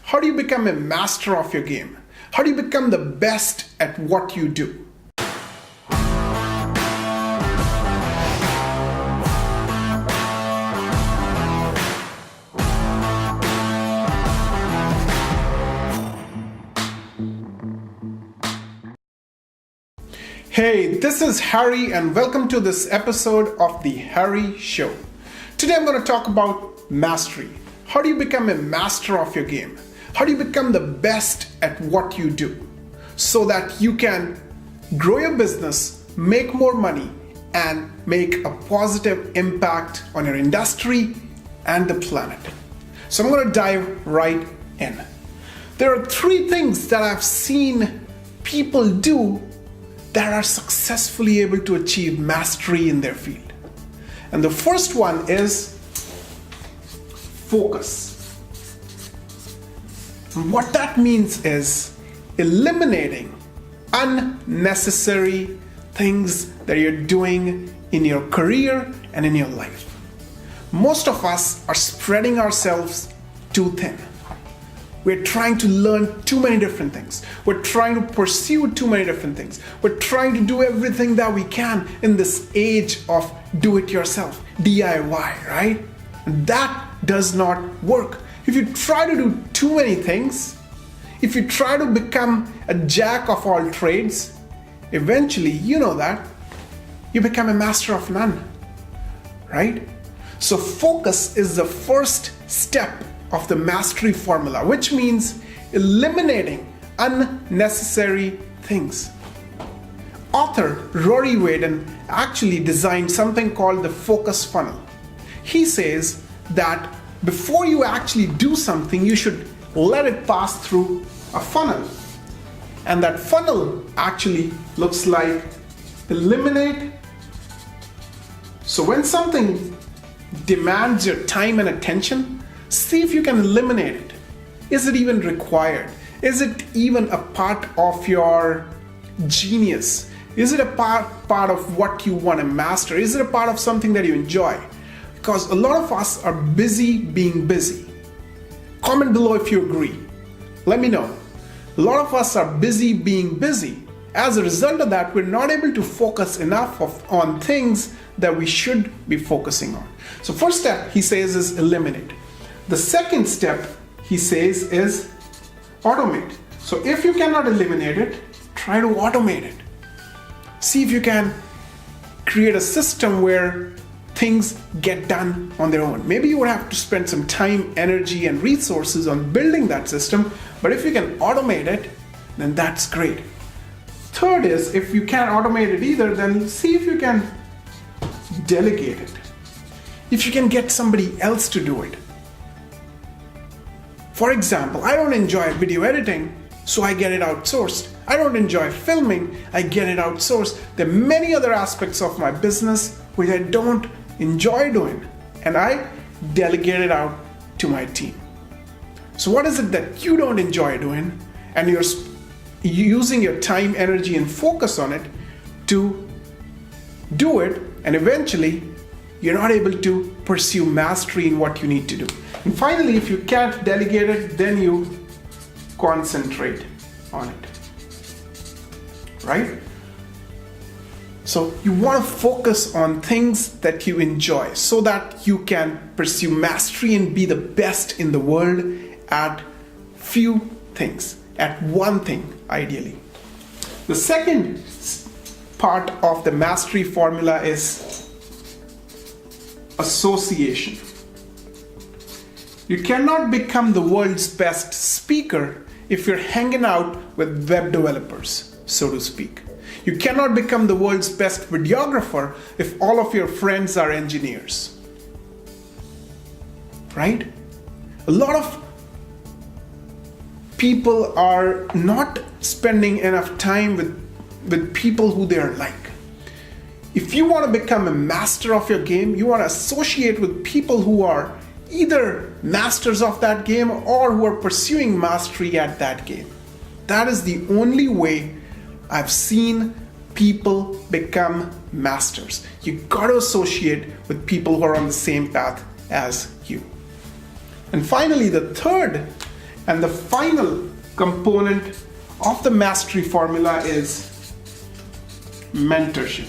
How do you become a master of your game? How do you become the best at what you do? Hey, this is Harry and welcome to this episode of The Harry Show. Today I'm going to talk about mastery. How do you become a master of your game? How do you become the best at what you do so that you can grow your business, make more money, and make a positive impact on your industry and the planet? So I'm going to dive right in. There are three things that I've seen people do that are successfully able to achieve mastery in their field. And the first one is focus. And what that means is eliminating unnecessary things that you're doing in your career and in your life. Most of us are spreading ourselves too thin. We're trying to learn too many different things. We're trying to pursue too many different things. We're trying to do everything that we can in this age of do-it-yourself, DIY, right? And that does not work. If you try to do too many things, if you try to become a jack of all trades, eventually, you know that, you become a master of none, right? So focus is the first step of the mastery formula, which means eliminating unnecessary things. Author Rory Vaden actually designed something called the focus funnel. He says that before you actually do something, you should let it pass through a funnel. And that funnel actually looks like eliminate. So when something demands your time and attention, see if you can eliminate it. Is it even required? Is it even a part of your genius? Is it a part of what you want to master? Is it a part of something that you enjoy? Because a lot of us are busy being busy. Comment below if you agree. Let me know. A lot of us are busy being busy. As a result of that, we're not able to focus enough on things that we should be focusing on. So first step, he says, is eliminate. The second step, he says, is automate. So if you cannot eliminate it, try to automate it. See if you can create a system where things get done on their own. Maybe you would have to spend some time, energy, and resources on building that system, but if you can automate it, then that's great. Third is, if you can't automate it either, then see if you can delegate it. If you can get somebody else to do it. For example, I don't enjoy video editing, so I get it outsourced. I don't enjoy filming, I get it outsourced. There are many other aspects of my business which I don't enjoy doing, and I delegate it out to my team. So what is it that you don't enjoy doing, and you're using your time, energy, and focus on it to do it, and eventually you're not able to pursue mastery in what you need to do. And finally, if you can't delegate it, then you concentrate on it, right? So you want to focus on things that you enjoy so that you can pursue mastery and be the best in the world at few things, at one thing, ideally. The second part of the mastery formula is association. You cannot become the world's best speaker if you're hanging out with web developers, so to speak. You cannot become the world's best videographer if all of your friends are engineers. Right? A lot of people are not spending enough time with people who they are like. If you want to become a master of your game, you want to associate with people who are either masters of that game or who are pursuing mastery at that game. That is the only way I've seen people become masters. You got to associate with people who are on the same path as you. And finally, the third And the final component of the mastery formula is mentorship.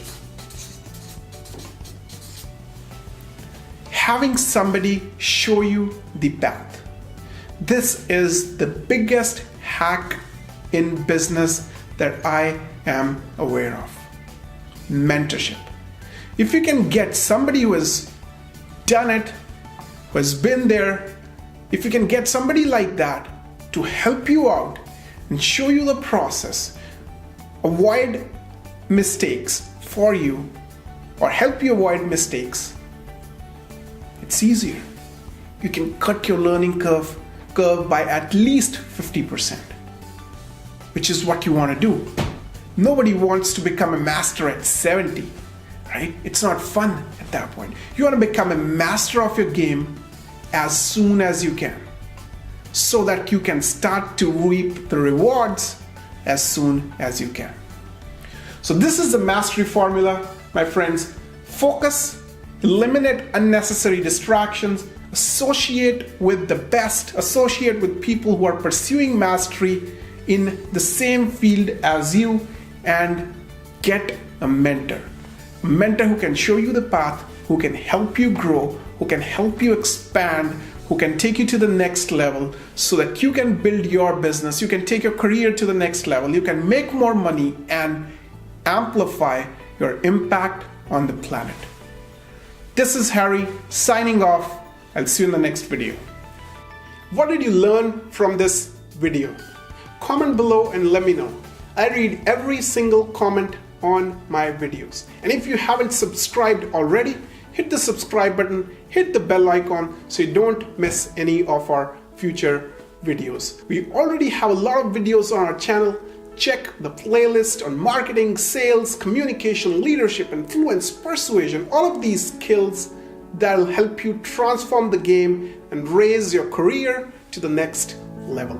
Having somebody show you the path. This is the biggest hack in business that I am aware of. Mentorship. If you can get somebody who has done it, who has been there, if you can get somebody like that to help you out and show you the process, avoid mistakes for you, or help you avoid mistakes, it's easier. You can cut your learning curve by at least 50%, which is what you want to do. Nobody wants to become a master at 70, right? It's not fun at that point. You want to become a master of your game as soon as you can, so that you can start to reap the rewards as soon as you can. So this is the mastery formula, my friends. Focus, eliminate unnecessary distractions, associate with the best, associate with people who are pursuing mastery in the same field as you, and get a mentor. A mentor who can show you the path, who can help you grow, who can help you expand, who can take you to the next level so that you can build your business, you can take your career to the next level, you can make more money and amplify your impact on the planet. This is Harry signing off. I'll see you in the next video. What did you learn from this video? Comment below and let me know. I read every single comment on my videos. And if you haven't subscribed already, hit the subscribe button, hit the bell icon so you don't miss any of our future videos. We already have a lot of videos on our channel. Check the playlist on marketing, sales, communication, leadership, influence, persuasion, all of these skills that'll help you transform the game and raise your career to the next level.